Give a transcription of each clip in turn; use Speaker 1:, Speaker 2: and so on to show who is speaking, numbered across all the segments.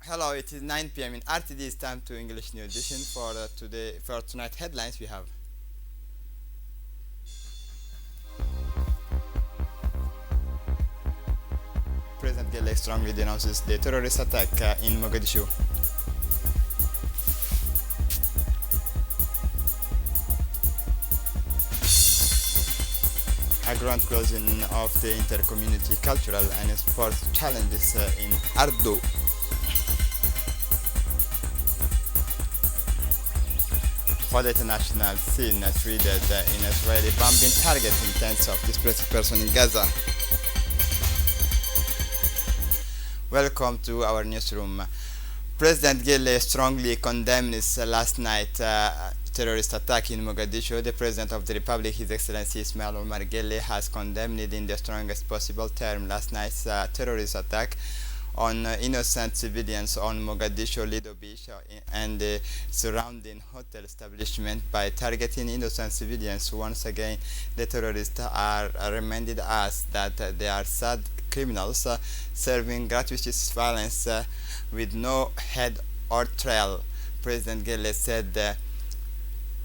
Speaker 1: Hello, it is 9 p.m. in RTD. It's time to English New Edition for tonight headlines we have. President Gele strongly denounces the terrorist attack in Mogadishu. A grand closing of the inter-community cultural and sports challenges in Ardo. For the international scene, treated in Israeli bombing targeting tens of displaced persons in Gaza. Welcome to our newsroom. President Gele strongly condemned last night terrorist attack in Mogadishu. The President of the Republic, His Excellency Ismail Omar Gele, has condemned it in the strongest possible term last night's terrorist attack on innocent civilians on Mogadishu Lido Beach and the surrounding hotel establishment by targeting innocent civilians. Once again, the terrorists are reminded us that they are sad criminals serving gratuitous violence with no head or trail. President Gele said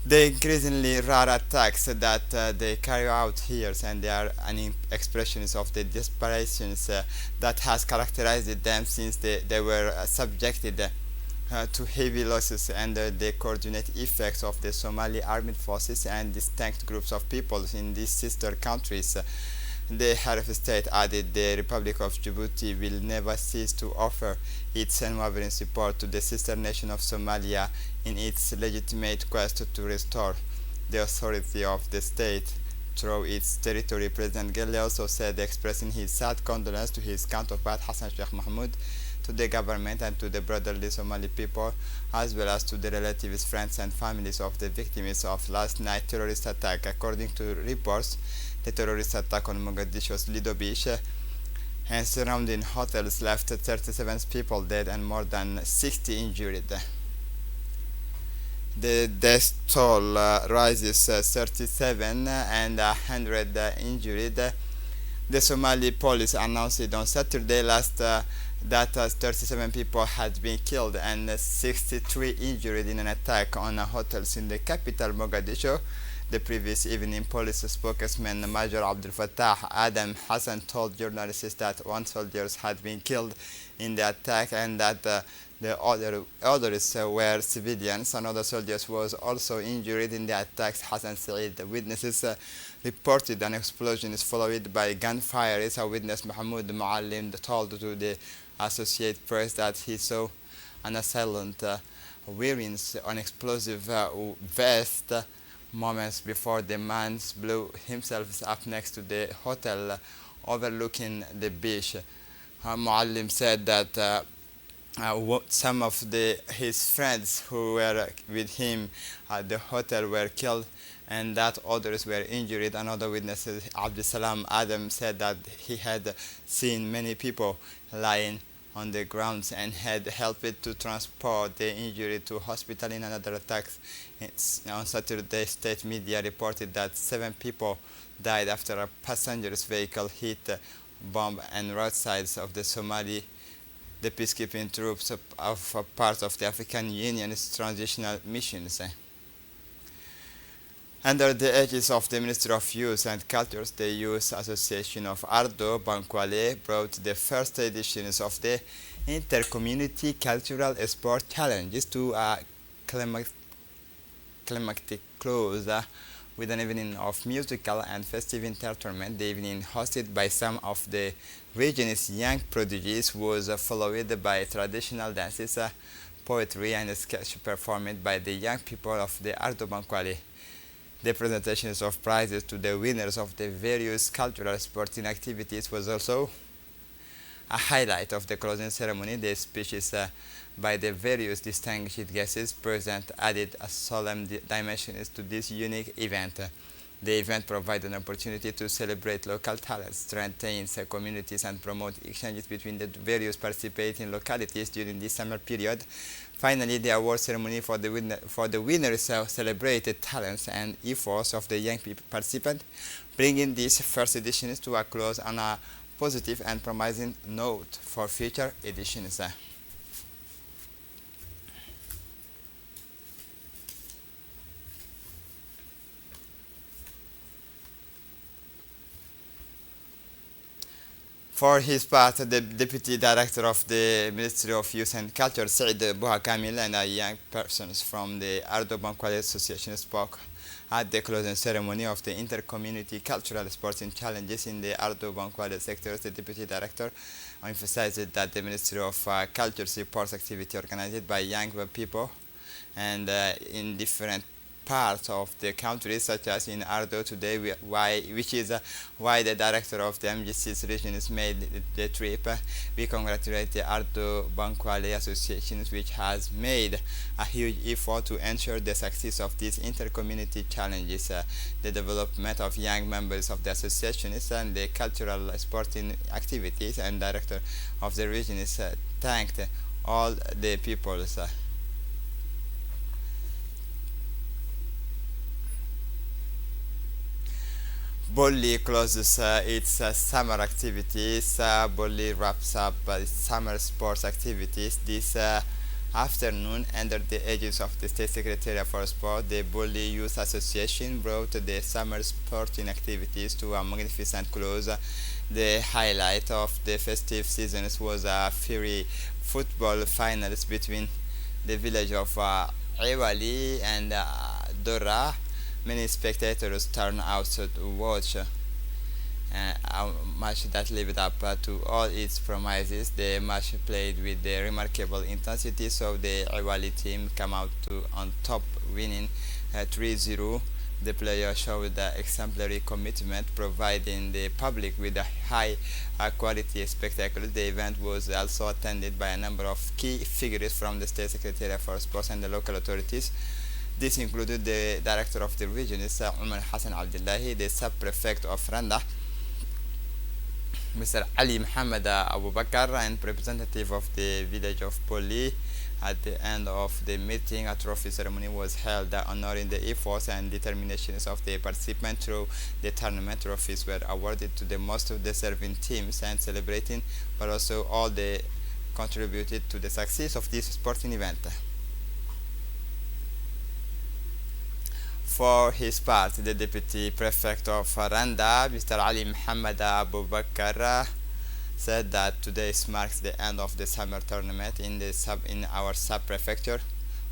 Speaker 1: the increasingly rare attacks that they carry out here, and they are an expressions of the desperations that has characterized them since they were subjected to heavy losses under the coordinate effects of the Somali armed forces and distinct groups of peoples in these sister countries. The head of state added the Republic of Djibouti will never cease to offer its unwavering support to the sister nation of Somalia in its legitimate quest to restore the authority of the state through its territory. President Gele also said, expressing his sad condolence to his counterpart Hassan Sheikh Mahmoud, to the government and to the brotherly Somali people, as well as to the relatives, friends and families of the victims of last night's terrorist attack. According to reports, the terrorist attack on Mogadishu's Lido Beach and surrounding hotels left 37 people dead and more than 60 injured. The death toll rises 37 and 100 injured. The Somali police announced on Saturday that 37 people had been killed and 63 injured in an attack on hotels in the capital Mogadishu. The previous evening, police spokesman Major Abdel Fattah Adam Hassan told journalists that one soldier had been killed in the attack and that the others were civilians. Another soldier was also injured in the attacks. Hassan said the witnesses reported an explosion is followed by gunfire. A witness, Mahmoud Muallim, told to the Associated Press that he saw an assailant wearing an explosive vest moments before the man blew himself up next to the hotel overlooking the beach. Muallim said that some of his friends who were with him at the hotel were killed and that others were injured. Another witness, Abdul Salam Adam, said that he had seen many people lying on the grounds and had helped to transport the injured to hospital. In another attack on Saturday, state media reported that 7 people died after a passenger's vehicle hit bomb and roadsides of the Somali. The peacekeeping troops of a part of the African Union's transitional missions. Under the aegis of the Ministry of Youth and Cultures, the Youth Association of Ardo, Bankwale, brought the first editions of the Inter-Community Cultural Sport Challenges to a climactic close with an evening of musical and festive entertainment. The evening, hosted by some of the region's young prodigies, was followed by traditional dances, poetry, and sketch performed by the young people of the Ardo Bankwale. The presentations of prizes to the winners of the various cultural sporting activities was also a highlight of the closing ceremony. The speeches by the various distinguished guests present added a solemn dimension to this unique event. The event provided an opportunity to celebrate local talents, strengthen communities, and promote exchanges between the various participating localities during this summer period. Finally, the award ceremony for the winners celebrated talents and efforts of the young participants, bringing these first editions to a close on a positive and promising note for future editions. For his part, the Deputy Director of the Ministry of Youth and Culture, Said Kamil, and young persons from the Ardo Bankwale Association spoke at the closing ceremony of the Inter-Community Cultural Sporting Challenges in the Ardo Bankwale sectors. The Deputy Director emphasized that the Ministry of Culture supports activity organized by young people and in different parts of the country, such as in Ardo today, which is why the director of the MGC's region has made the trip. We congratulate the Ardo Bankwale Association, which has made a huge effort to ensure the success of these inter-community challenges. The development of young members of the association and the cultural sporting activities, and director of the region is thanked all the peoples. Buly closes its summer activities. Buly wraps up its summer sports activities this afternoon under the aegis of the State Secretariat for Sport. The Buly Youth Association brought the summer sporting activities to a magnificent close. The highlight of the festive season was a fiery football finals between the village of Iwali and Dora. Many spectators turned out to watch a match that lived up to all its promises. The match played with the remarkable intensity, so the Iwali team came out on top, winning 3-0. The players showed exemplary commitment, providing the public with a high quality spectacle. The event was also attended by a number of key figures from the State Secretariat for Sports and the local authorities. This included the director of the region, Umar Hassan Abdullahi, the sub-prefect of Randa, Mr. Ali Muhammad Abu Bakr, and representative of the village of Buly. At the end of the meeting, a trophy ceremony was held honoring the efforts and determinations of the participants through the tournament. Trophies were awarded to the most deserving teams and celebrating, but also all they contributed to the success of this sporting event. For his part, the Deputy Prefect of Randa, Mr. Ali Muhammad Abu Bakr, said that today marks the end of the summer tournament in our sub-prefecture,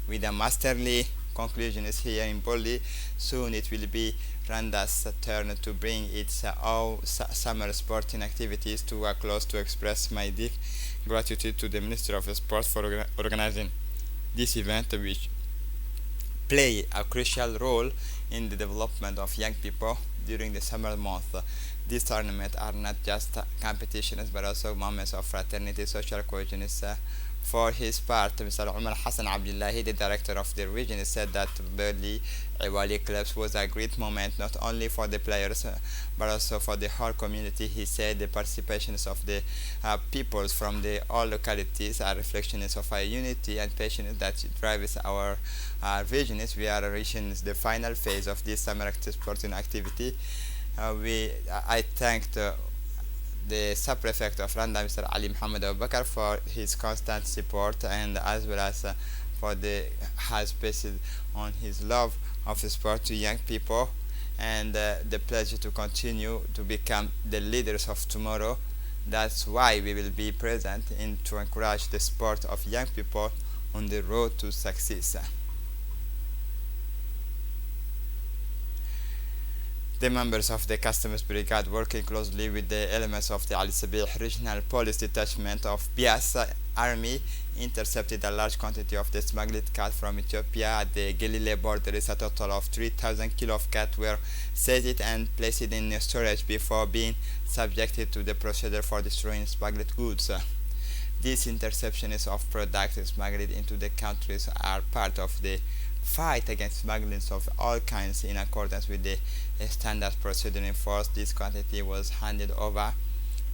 Speaker 1: with a masterly conclusion is here in Buly. Soon it will be Randa's turn to bring its all summer sporting activities to a close, to express my deep gratitude to the Ministry of Sport for organizing this event, which play a crucial role in the development of young people during the summer month. These tournaments are not just competitions but also moments of fraternity, social cohesion. For his part, Mr. Umar Hassan Abdullahi, the director of the region, said that Buly Iwali clubs was a great moment not only for the players but also for the whole community. He said the participations of the peoples from the all localities are reflections of our unity and passion that drives our regions. We are reaching the final phase of this summer sporting activity. I thanked the sub-prefect of Randa, Mr. Ali Muhammad Abu Bakr, for his constant support, and as well as for the has based on his love of sport to young people, and the pleasure to continue to become the leaders of tomorrow. That's why we will be present to encourage the sport of young people on the road to success. The members of the Customs Brigade, working closely with the elements of the Ali Sabih Regional Police Detachment of Bias Army, intercepted a large quantity of the smuggled cat from Ethiopia at the Galilee border. A total of 3,000 kilos of cat were seized and placed in storage before being subjected to the procedure for destroying smuggled goods. These interceptions of products smuggled into the countries are part of the fight against smuggling of all kinds in accordance with the standard procedure in force. This quantity was handed over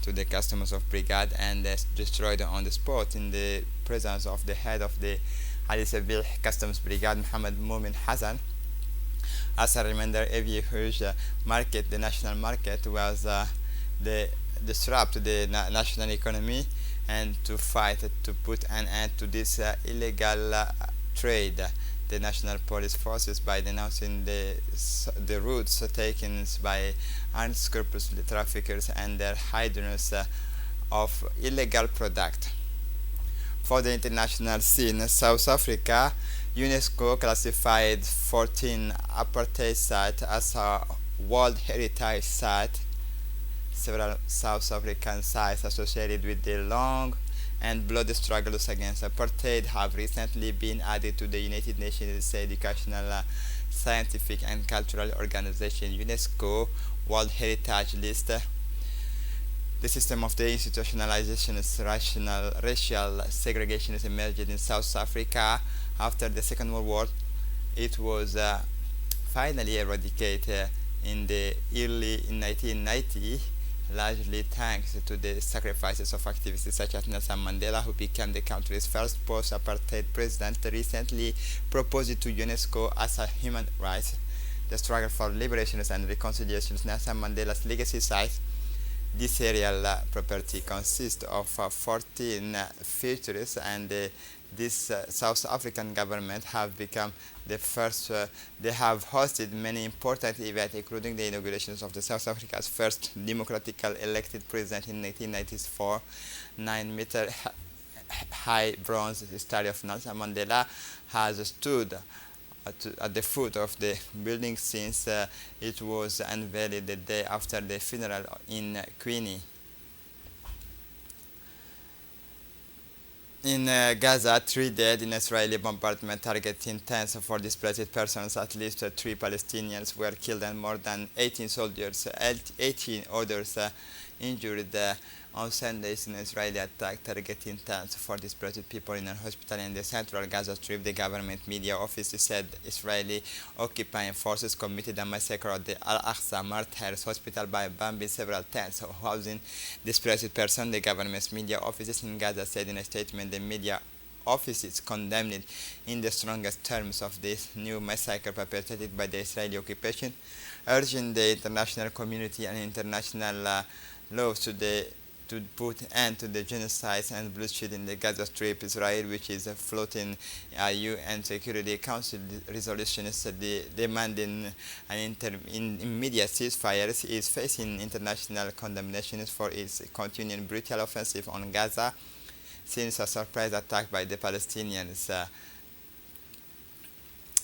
Speaker 1: to the customers of brigade and destroyed on the spot in the presence of the head of the Ali Sabih Customs Brigade, Muhammad Mumin Hassan. As a reminder, every huge market, the national market, was the disrupt the national economy, and to fight to put an end to this illegal trade. The national police forces, by denouncing the routes taken by unscrupulous traffickers and their hiders, of illegal product. For the international scene, South Africa, UNESCO classified 14 apartheid sites as a World Heritage Site. Several South African sites associated with the long and bloody struggles against apartheid have recently been added to the United Nations Educational, Scientific and Cultural Organization UNESCO World Heritage List. The system of the institutionalization of racial segregation is emerged in South Africa after the Second World War. It was finally eradicated in the early 1990, largely thanks to the sacrifices of activists such as Nelson Mandela, who became the country's first post-apartheid president, recently proposed to UNESCO as a human right. The struggle for liberation and reconciliation is Nelson Mandela's legacy site. This aerial property consists of 14 features, and this South African government have become the first. They have hosted many important events, including the inaugurations of the South Africa's first democratically elected president in 1994. 9-meter high bronze statue of Nelson Mandela has stood at the foot of the building since it was unveiled the day after the funeral in Queenie. In Gaza, 3 dead in Israeli bombardment targeting tents for displaced persons. At least 3 Palestinians were killed and more than 18 soldiers, 18 others injured on Sundays in Israeli attack targeting tents for displaced people in a hospital in the central Gaza Strip. The government media office said Israeli occupying forces committed a massacre at the Al-Aqsa Martyrs Hospital by bombing several tents housing displaced persons. The government's media offices in Gaza said in a statement the media offices condemned in the strongest terms of this new massacre perpetrated by the Israeli occupation, urging the international community and international laws to put end to the genocide and bloodshed in the Gaza Strip. Israel, which is floating UN Security Council resolutions demanding an immediate ceasefire, is facing international condemnations for its continuing brutal offensive on Gaza since a surprise attack by the Palestinians.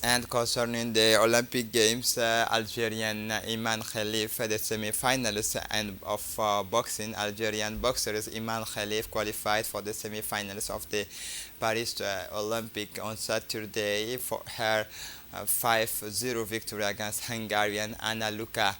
Speaker 1: And concerning the Olympic Games, Algerian Iman Khalif, the semi-finalists of boxing, Algerian boxers Iman Khalif qualified for the semi-finals of the Paris Olympic on Saturday for her 5-0 victory against Hungarian Anna Luca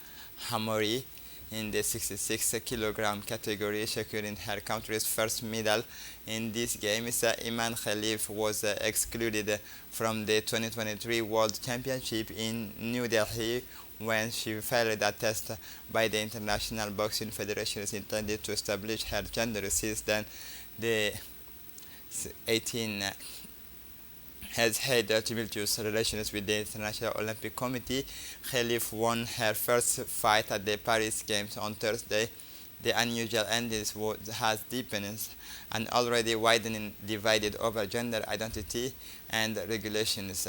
Speaker 1: Hamori in the 66 kilogram category, securing her country's first medal in these games. Iman Khalif was excluded from the 2023 World Championship in New Delhi when she failed a test by the International Boxing Federation intended to establish her gender. Since then, the 18 has had tumultuous relations with the International Olympic Committee. Khalif won her first fight at the Paris Games on Thursday. The unusual ending has deepened an already widening divide over gender identity and regulations.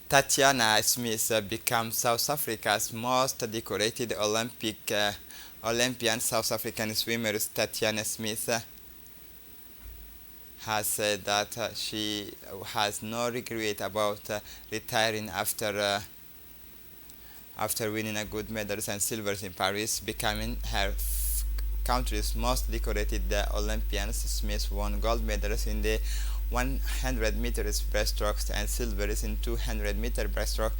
Speaker 1: Tatiana Smith becomes South Africa's most decorated Olympian. South African swimmer Tatiana Smith has said that she has no regret about retiring after winning a gold medals and silvers in Paris, becoming her country's most decorated Olympians. Smith won gold medals in the 100 meters breaststroke and silvers in 200 meter breaststroke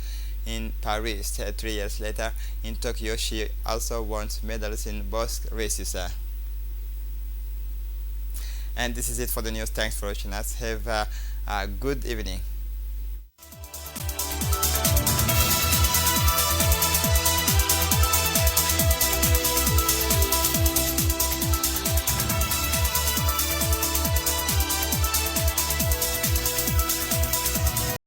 Speaker 1: in Paris. 3 years later, in Tokyo, she also won medals in both races. And this is it for the news. Thanks for watching us. Have a good evening.